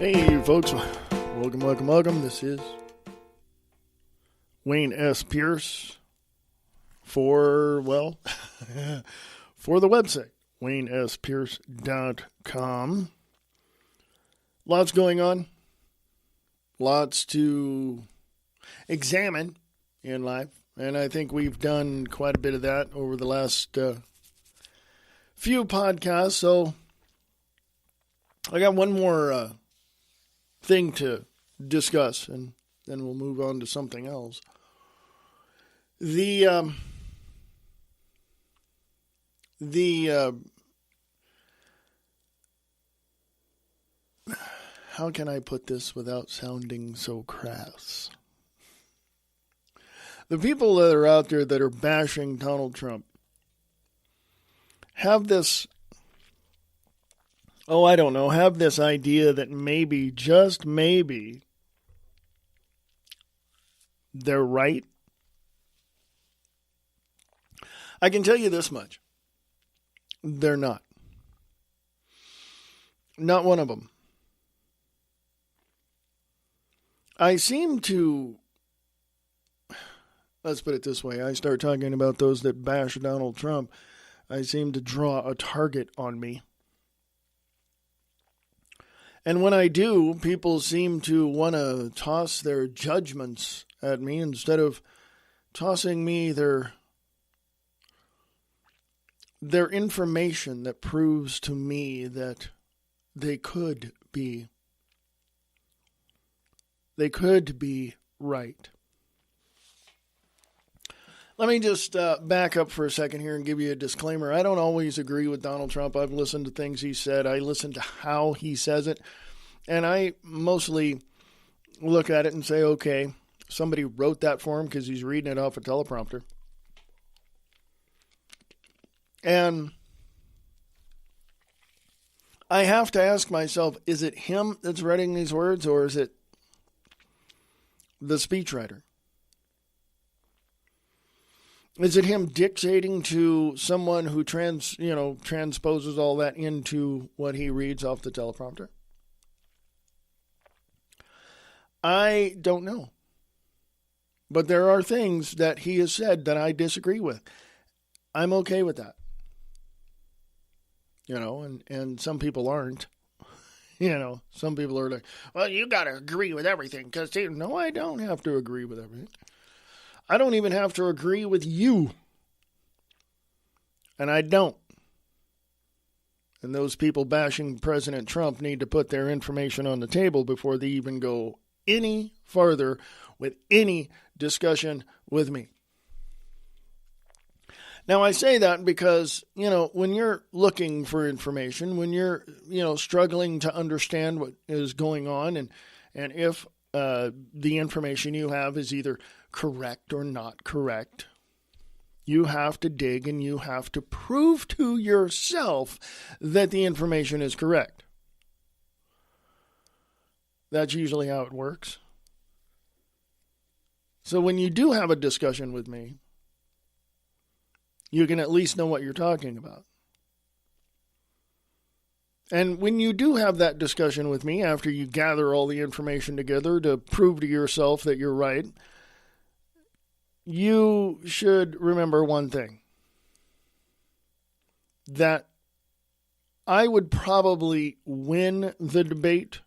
Hey, folks. Welcome. This is Wayne S. Pierce for the website, waynesspierce.com. Lots going on. Lots to examine in life. And I think we've done quite a bit of that over the last few podcasts. So I got one more thing to discuss, and then we'll move on to something else. How can I put this without sounding so crass? The people that are out there that are bashing Donald Trump have this, have this idea that maybe, just maybe, they're right. I can tell you this much. They're not. Not one of them. I seem to, let's put it this way, I start talking about those that bash Donald Trump, I seem to draw a target on me. And when I do, people seem to want to toss their judgments at me instead of tossing me their information that proves to me that they could be right. Let me just back up for a second here and give you a disclaimer. I don't always agree with Donald Trump. I've listened to things he said. I listen to how he says it. And I mostly look at it and say, okay, somebody wrote that for him because he's reading it off a teleprompter. And I have to ask myself, is it him that's writing these words, or is it the speechwriter? Is it him dictating to someone who transposes all that into what he reads off the teleprompter? I don't know. But there are things that he has said that I disagree with. I'm okay with that. And some people aren't. Some people are like, well, you got to agree with everything. No, I don't have to agree with everything. I don't even have to agree with you. And I don't. And those people bashing President Trump need to put their information on the table before they even go any farther with any discussion with me. Now, I say that because, when you're looking for information, when you're, struggling to understand what is going on, and if the information you have is either correct or not correct, you have to dig and you have to prove to yourself that the information is correct. That's usually how it works. So when you do have a discussion with me, you can at least know what you're talking about. And when you do have that discussion with me, after you gather all the information together to prove to yourself that you're right, you should remember one thing. That I would probably win the debate,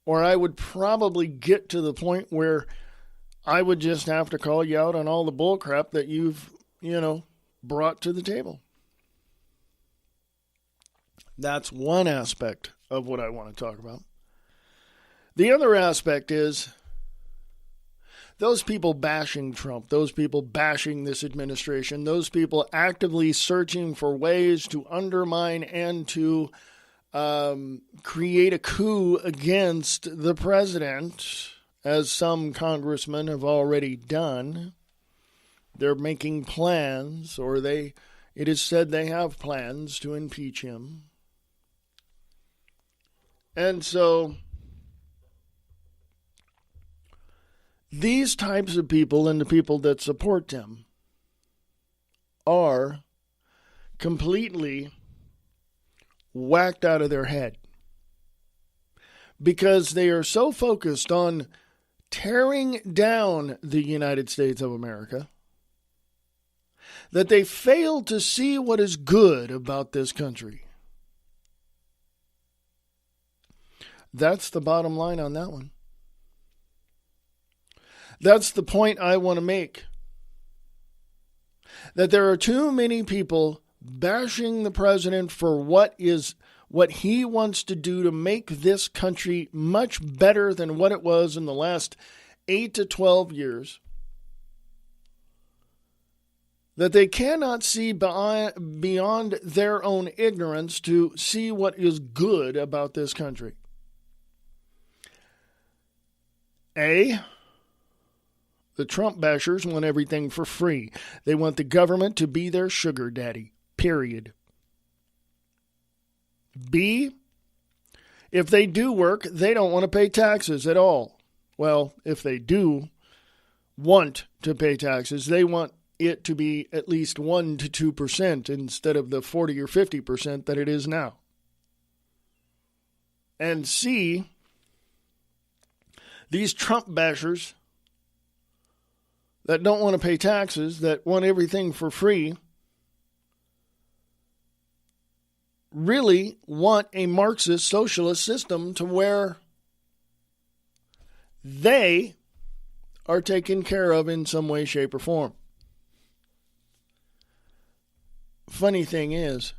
or I would probably get to the point where I would just have to call you out on all the bullcrap that you've, brought to the table. That's one aspect of what I want to talk about. The other aspect is those people bashing Trump, those people bashing this administration, those people actively searching for ways to undermine and to create a coup against the president, as some congressmen have already done. They're making plans, or it is said they have plans to impeach him. And so these types of people and the people that support them are completely whacked out of their head. because they are so focused on tearing down the United States of America that they fail to see what is good about this country. That's the bottom line on that one. That's the point I want to make. That there are too many people bashing the president for what he wants to do to make this country much better than what it was in the last 8 to 12 years. That they cannot see beyond their own ignorance to see what is good about this country. The Trump bashers want everything for free. They want the government to be their sugar daddy, period. B, if they do work, they don't want to pay taxes at all. Well, if they do want to pay taxes, they want it to be at least 1 to 2% instead of the 40 or 50% that it is now. And C, these Trump bashers that don't want to pay taxes, that want everything for free, really want a Marxist socialist system to where they are taken care of in some way, shape, or form. Funny thing is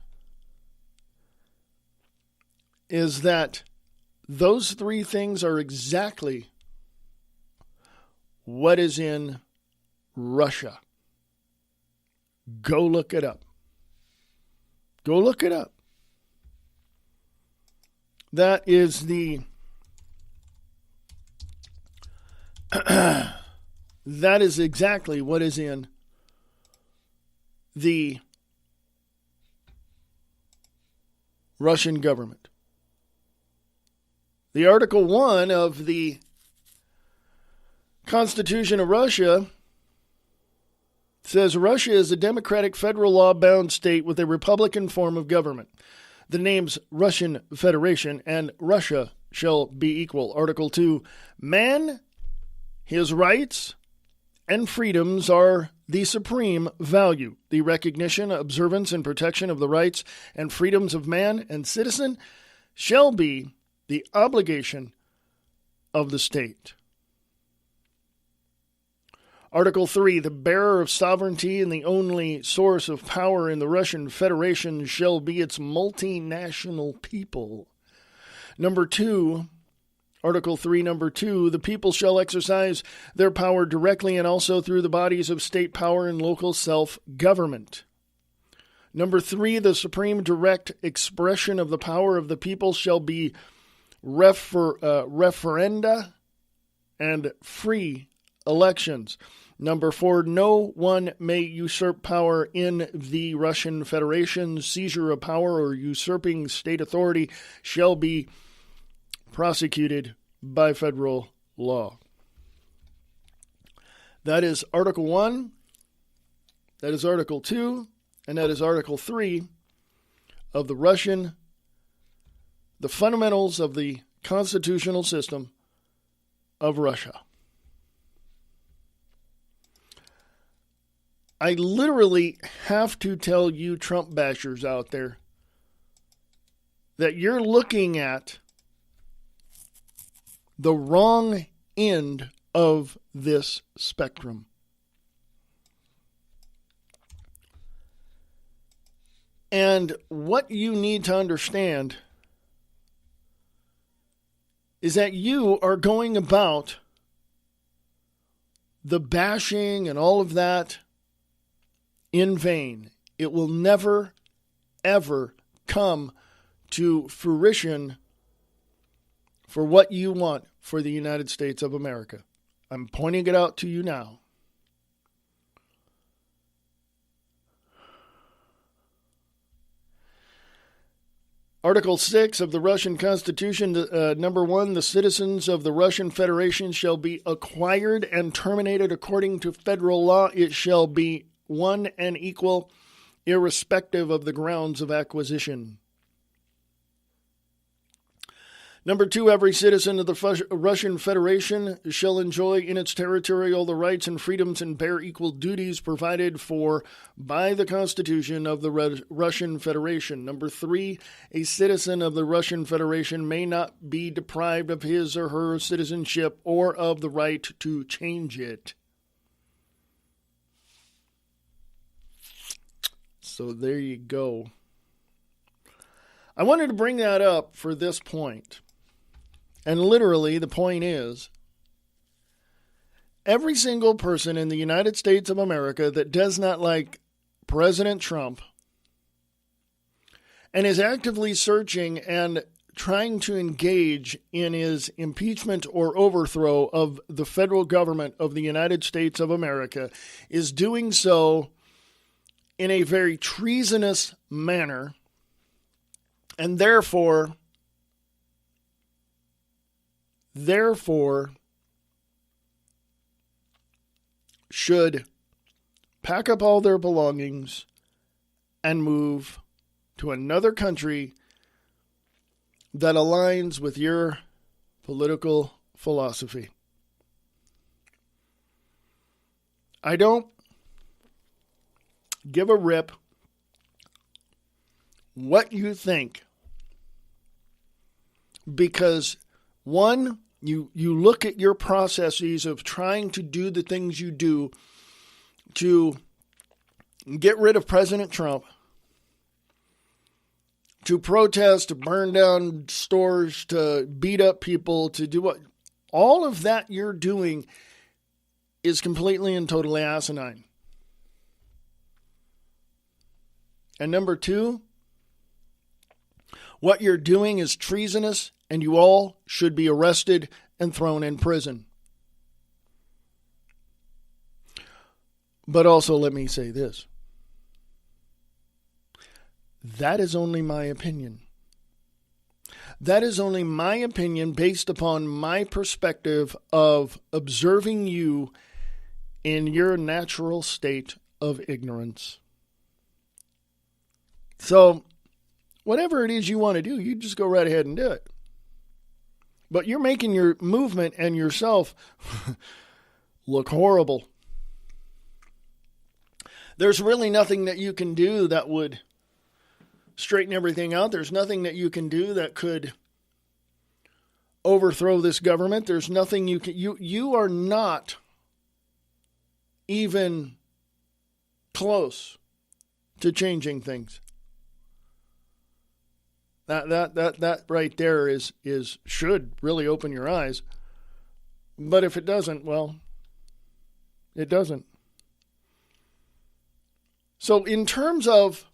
that those three things are exactly what is in Russia. Go look it up. Go look it up. That is that is exactly what is in the Russian government. The Article 1 of the Constitution of Russia says Russia is a democratic federal law-bound state with a republican form of government. The names Russian Federation and Russia shall be equal. Article 2, man, his rights, and freedoms are the supreme value. The recognition, observance, and protection of the rights and freedoms of man and citizen shall be the obligation of the state. Article 3, the bearer of sovereignty and the only source of power in the Russian Federation shall be its multinational people. Number 2, Article 3, number 2, the people shall exercise their power directly and also through the bodies of state power and local self-government. Number 3, the supreme direct expression of the power of the people shall be referenda and free elections. Number 4, no one may usurp power in the Russian Federation. Seizure of power or usurping state authority shall be prosecuted by federal law. That is Article 1, that is Article 2, and that is Article 3 of the fundamentals of the constitutional system of Russia. I literally have to tell you Trump bashers out there that you're looking at the wrong end of this spectrum. And what you need to understand is that you are going about the bashing and all of that in vain. It will never, ever come to fruition for what you want for the United States of America. I'm pointing it out to you now. Article 6 of the Russian Constitution, number 1, the citizens of the Russian Federation shall be acquired and terminated according to federal law. It shall be one and equal, irrespective of the grounds of acquisition. Number 2, every citizen of the Russian Federation shall enjoy in its territory all the rights and freedoms and bear equal duties provided for by the Constitution of the Russian Federation. Number 3, a citizen of the Russian Federation may not be deprived of his or her citizenship or of the right to change it. So there you go. I wanted to bring that up for this point. And literally, the point is, every single person in the United States of America that does not like President Trump and is actively searching and trying to engage in his impeachment or overthrow of the federal government of the United States of America is doing so in a very treasonous manner, and therefore should pack up all their belongings and move to another country that aligns with your political philosophy. I don't give a rip what you think, because one, you look at your processes of trying to do the things you do to get rid of President Trump, to protest, to burn down stores, to beat up people, to do what, all of that you're doing is completely and totally asinine. And number 2, what you're doing is treasonous, and you all should be arrested and thrown in prison. But also, let me say this. That is only my opinion. That is only my opinion based upon my perspective of observing you in your natural state of ignorance. So, whatever it is you want to do, you just go right ahead and do it. But you're making your movement and yourself look horrible. There's really nothing that you can do that would straighten everything out. There's nothing that you can do that could overthrow this government. There's nothing you can... You are not even close to changing things. That right there is should really open your eyes. But if it doesn't, well, it doesn't. So in terms of,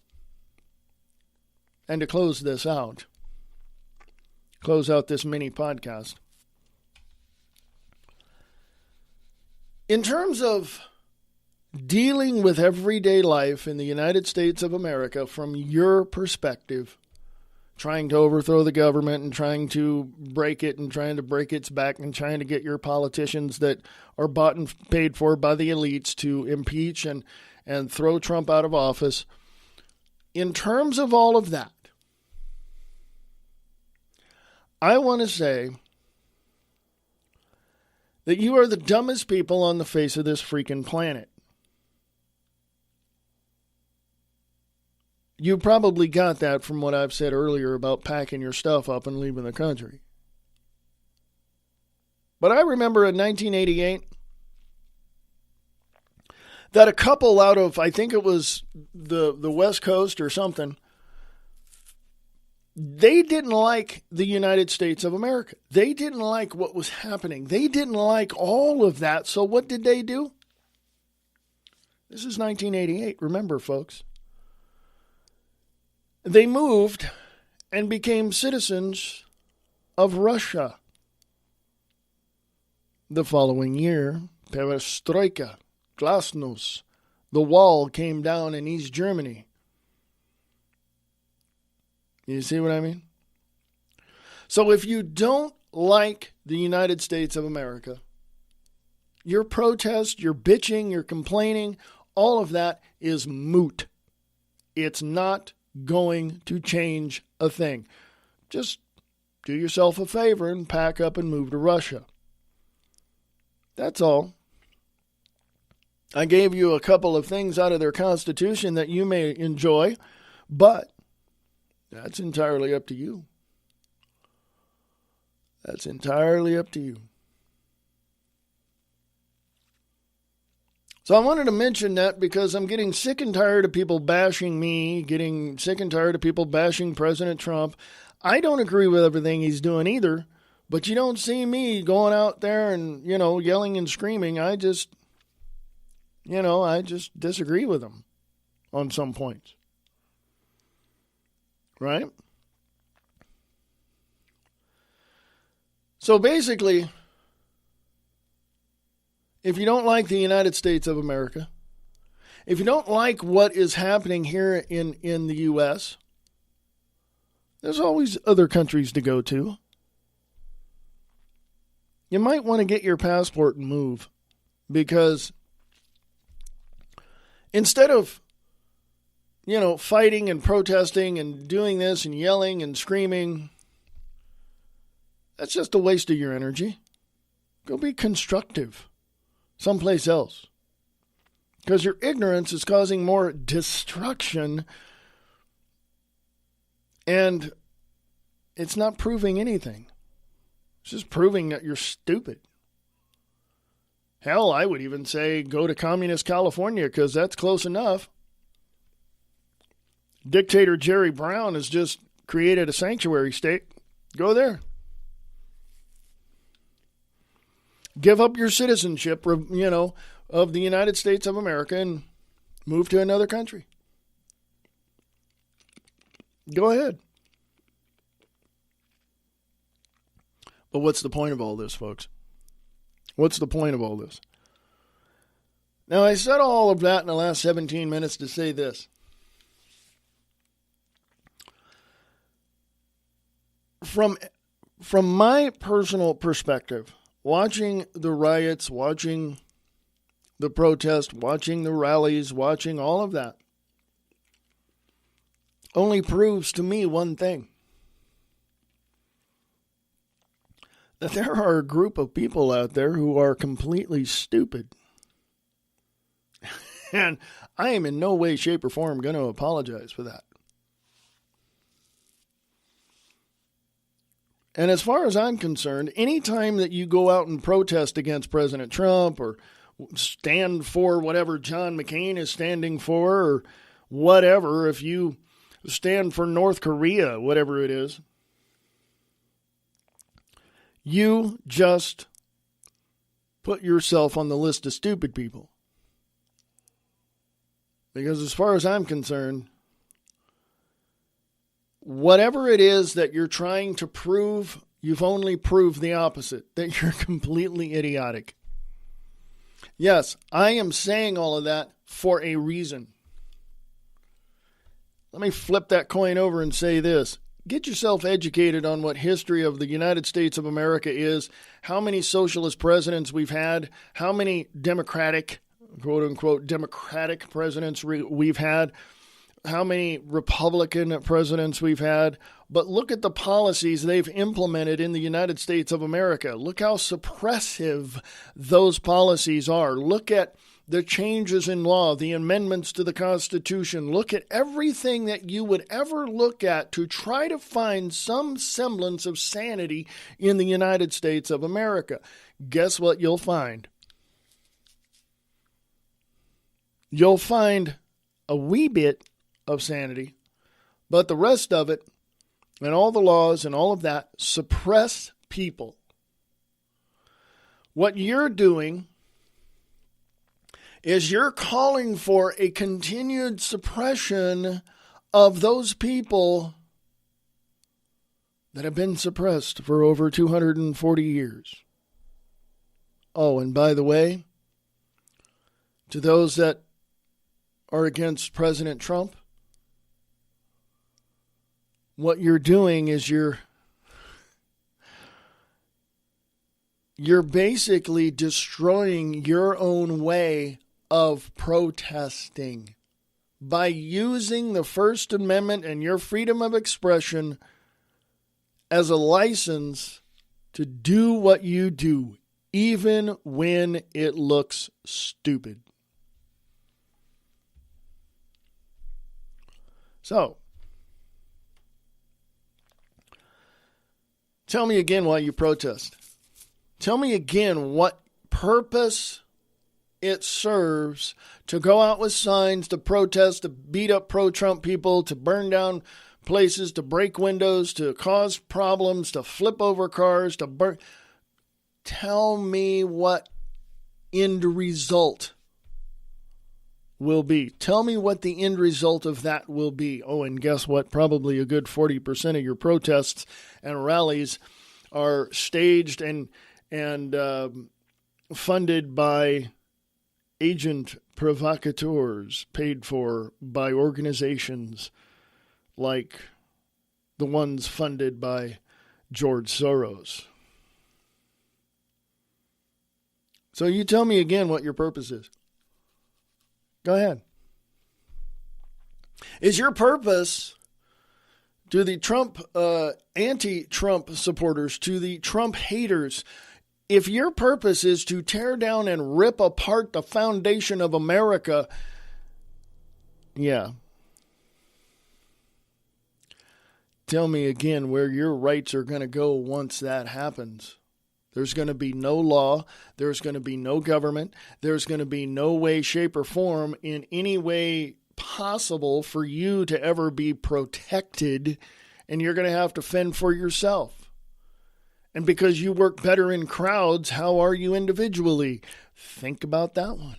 and to close this out, close out this mini podcast, in terms of dealing with everyday life in the United States of America from your perspective, trying to overthrow the government and trying to break it and trying to break its back and trying to get your politicians that are bought and paid for by the elites to impeach and throw Trump out of office. In terms of all of that, I want to say that you are the dumbest people on the face of this freaking planet. You probably got that from what I've said earlier about packing your stuff up and leaving the country. But I remember in 1988 that a couple out of, I think it was the West Coast or something, they didn't like the United States of America. They didn't like what was happening. They didn't like all of that. So what did they do? This is 1988. Remember, folks. They moved and became citizens of Russia. The following year, perestroika, glasnost, the wall came down in East Germany. You see what I mean? So if you don't like the United States of America, your protest, your bitching, your complaining, all of that is moot. It's not going to change a thing. Just do yourself a favor and pack up and move to Russia. That's all. I gave you a couple of things out of their constitution that you may enjoy, but that's entirely up to you. That's entirely up to you. So I wanted to mention that because I'm getting sick and tired of people bashing me, getting sick and tired of people bashing President Trump. I don't agree with everything he's doing either, but you don't see me going out there and, yelling and screaming. I just disagree with him on some points. Right? So basically, if you don't like the United States of America, if you don't like what is happening here in the U.S., there's always other countries to go to. You might want to get your passport and move, because instead of, fighting and protesting and doing this and yelling and screaming, that's just a waste of your energy. Go be constructive someplace else, because your ignorance is causing more destruction, and it's not proving anything. It's just proving that you're stupid. Hell, I would even say go to communist California, because that's close enough. Dictator Jerry Brown has just created a sanctuary state. Go there. Give up your citizenship, of the United States of America and move to another country. Go ahead. But what's the point of all this, folks? What's the point of all this? Now, I said all of that in the last 17 minutes to say this. From my personal perspective, watching the riots, watching the protest, watching the rallies, watching all of that, only proves to me one thing. That there are a group of people out there who are completely stupid. And I am in no way, shape, or form going to apologize for that. And as far as I'm concerned, anytime that you go out and protest against President Trump or stand for whatever John McCain is standing for or whatever, if you stand for North Korea, whatever it is, you just put yourself on the list of stupid people. Because as far as I'm concerned, whatever it is that you're trying to prove, you've only proved the opposite, that you're completely idiotic. Yes, I am saying all of that for a reason. Let me flip that coin over and say this. Get yourself educated on what history of the United States of America is, how many socialist presidents we've had, how many democratic, quote-unquote, democratic presidents we've had, how many Republican presidents we've had. But look at the policies they've implemented in the United States of America. Look how suppressive those policies are. Look at the changes in law, the amendments to the Constitution. Look at everything that you would ever look at to try to find some semblance of sanity in the United States of America. Guess what you'll find? You'll find a wee bit of sanity, but the rest of it and all the laws and all of that suppress people. What you're doing is you're calling for a continued suppression of those people that have been suppressed for over 240 years. Oh, and by the way, to those that are against President Trump, what you're doing is you're basically destroying your own way of protesting by using the First Amendment and your freedom of expression as a license to do what you do, even when it looks stupid. So, tell me again why you protest. Tell me again what purpose it serves to go out with signs, to protest, to beat up pro-Trump people, to burn down places, to break windows, to cause problems, to flip over cars, to burn. Tell me what end result will be. Tell me what the end result of that will be. Oh, and guess what? Probably a good 40% of your protests and rallies are staged and funded by agent provocateurs paid for by organizations like the ones funded by George Soros. So you tell me again what your purpose is. Go ahead. Is your purpose to the Trump, anti-Trump supporters, to the Trump haters, if your purpose is to tear down and rip apart the foundation of America, yeah. Tell me again where your rights are going to go once that happens. There's going to be no law. There's going to be no government. There's going to be no way, shape, or form in any way possible for you to ever be protected, and you're going to have to fend for yourself. And because you work better in crowds, how are you individually? Think about that one.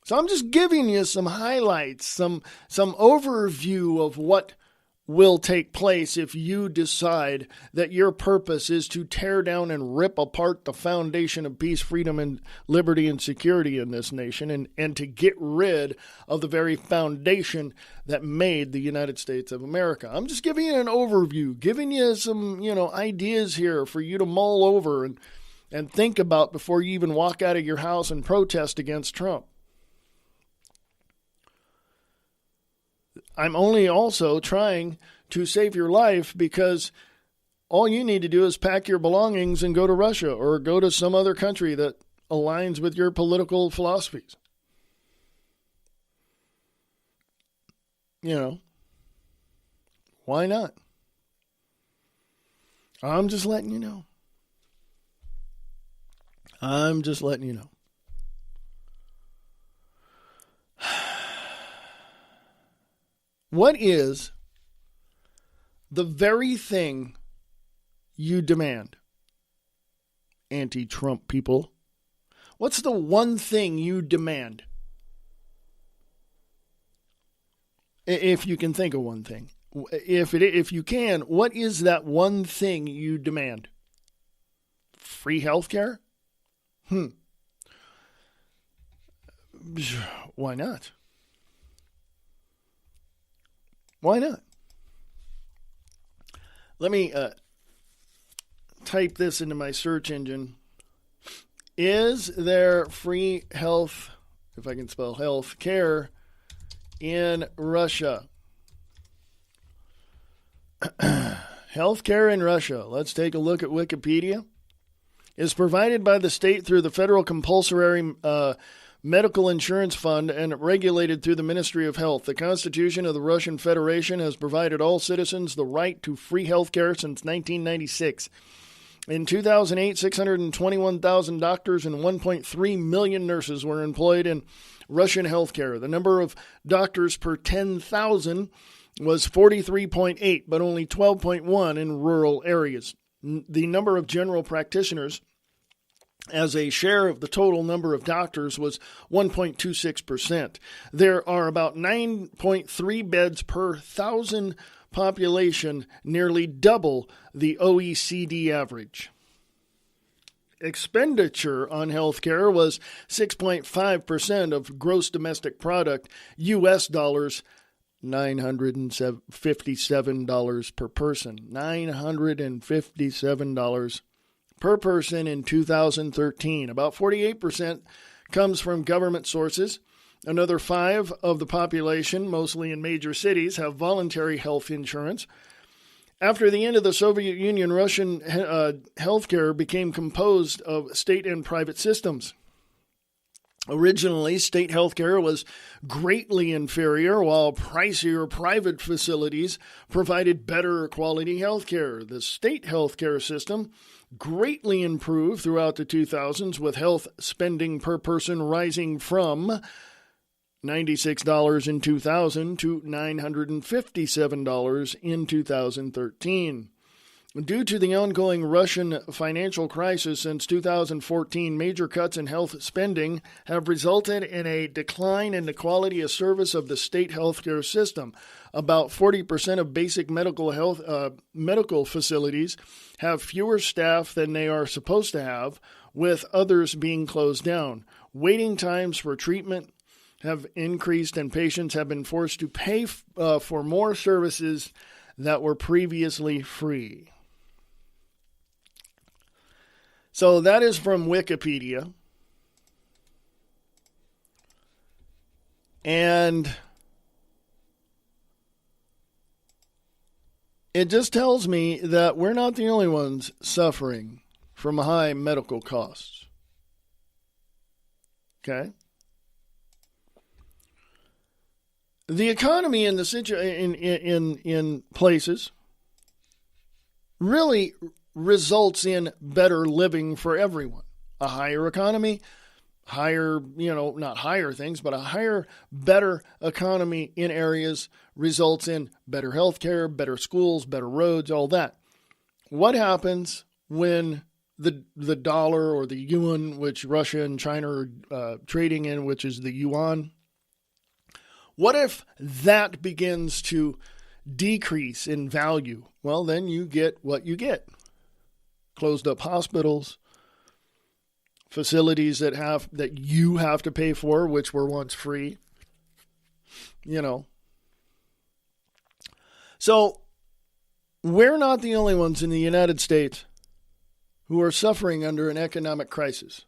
So I'm just giving you some highlights, some overview of what will take place if you decide that your purpose is to tear down and rip apart the foundation of peace, freedom, and liberty and security in this nation, and to get rid of the very foundation that made the United States of America. I'm just giving you an overview, giving you some, ideas here for you to mull over and think about before you even walk out of your house and protest against Trump. I'm only also trying to save your life because all you need to do is pack your belongings and go to Russia or go to some other country that aligns with your political philosophies. Why not? I'm just letting you know. What is the very thing you demand, anti-Trump people? What's the one thing you demand? If you can think of one thing. If you can, what is that one thing you demand? Free health care? Why not? Why not? Let me type this into my search engine. Is there free health, if I can spell health, care in Russia? Health care in Russia. Let's take a look at Wikipedia. Is provided by the state through the federal compulsory medical insurance fund and regulated through the Ministry of Health. The Constitution of the Russian Federation has provided all citizens the right to free health care since 1996. In 2008, 621,000 doctors and 1.3 million nurses were employed in Russian healthcare. The number of doctors per 10,000 was 43.8, but only 12.1 in rural areas. The number of general practitioners as a share of the total number of doctors was 1.26%. There are about 9.3 beds per 1,000 population, nearly double the OECD average. Expenditure on healthcare was 6.5% of gross domestic product, U.S. dollars, $957 per person. $957 per person in 2013. About 48% comes from government sources. Another 5% of the population, mostly in major cities, have voluntary health insurance. After the end of the Soviet Union, Russian healthcare became composed of state and private systems. Originally, state healthcare was greatly inferior, while pricier private facilities provided better quality healthcare. The state healthcare system greatly improved throughout the 2000s, with health spending per person rising from $96 in 2000 to $957 in 2013. Due to the ongoing Russian financial crisis since 2014, major cuts in health spending have resulted in a decline in the quality of service of the state healthcare system. About 40% of basic medical facilities have fewer staff than they are supposed to have, with others being closed down. Waiting times for treatment have increased, and patients have been forced to pay for more services that were previously free. So that is from Wikipedia. And it just tells me that we're not the only ones suffering from high medical costs. Okay? The economy in the in places really results in better living for everyone. A higher economy, higher, not higher things, but a higher, better economy in areas results in better healthcare, better schools, better roads, all that. What happens when the dollar or the yuan, which Russia and China are trading in, which is the yuan, what if that begins to decrease in value? Well, then you get what you get. Closed up hospitals, facilities that you have to pay for, which were once free. So we're not the only ones in the United States who are suffering under an economic crisis.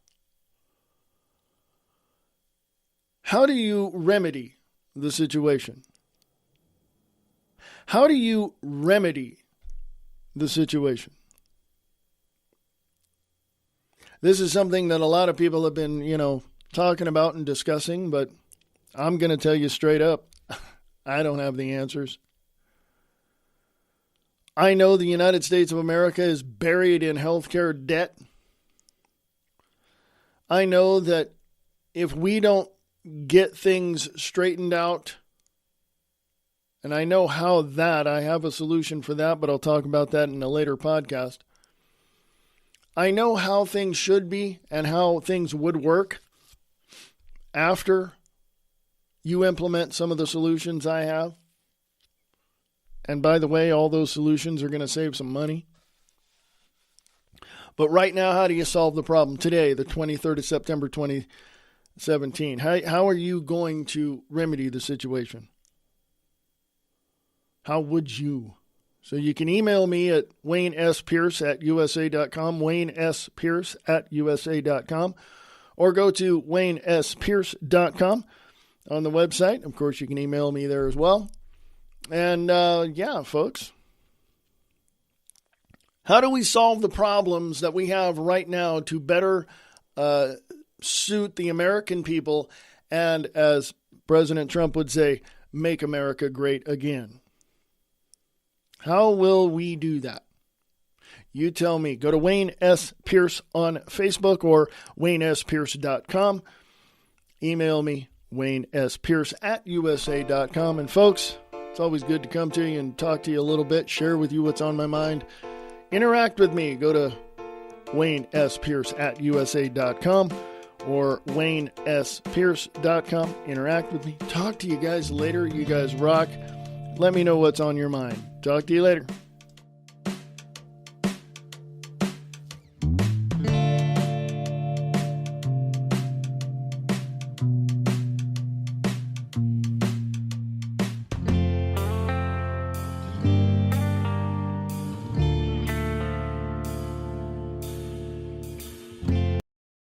How do you remedy the situation? How do you remedy the situation? This is something that a lot of people have been, talking about and discussing, but I'm going to tell you straight up, I don't have the answers. I know the United States of America is buried in healthcare debt. I know that if we don't get things straightened out, and I know how I have a solution for that, but I'll talk about that in a later podcast. I know how things should be and how things would work after you implement some of the solutions I have. And by the way, all those solutions are going to save some money. But right now, how do you solve the problem? Today, the 23rd of September, 2017. How are you going to remedy the situation? How would you? So you can email me at waynespearce@usa.com, waynespearce@usa.com, or go to waynespearce.com on the website. Of course, you can email me there as well. And folks, how do we solve the problems that we have right now to better suit the American people and, as President Trump would say, make America great again? How will we do that? You tell me. Go to Wayne S. Pierce on Facebook or waynespearce.com. Email me, waynespearce@usa.com. And folks, it's always good to come to you and talk to you a little bit, share with you what's on my mind. Interact with me. Go to waynespearce@usa.com or waynespearce.com. Interact with me. Talk to you guys later. You guys rock. Let me know what's on your mind. Talk to you later.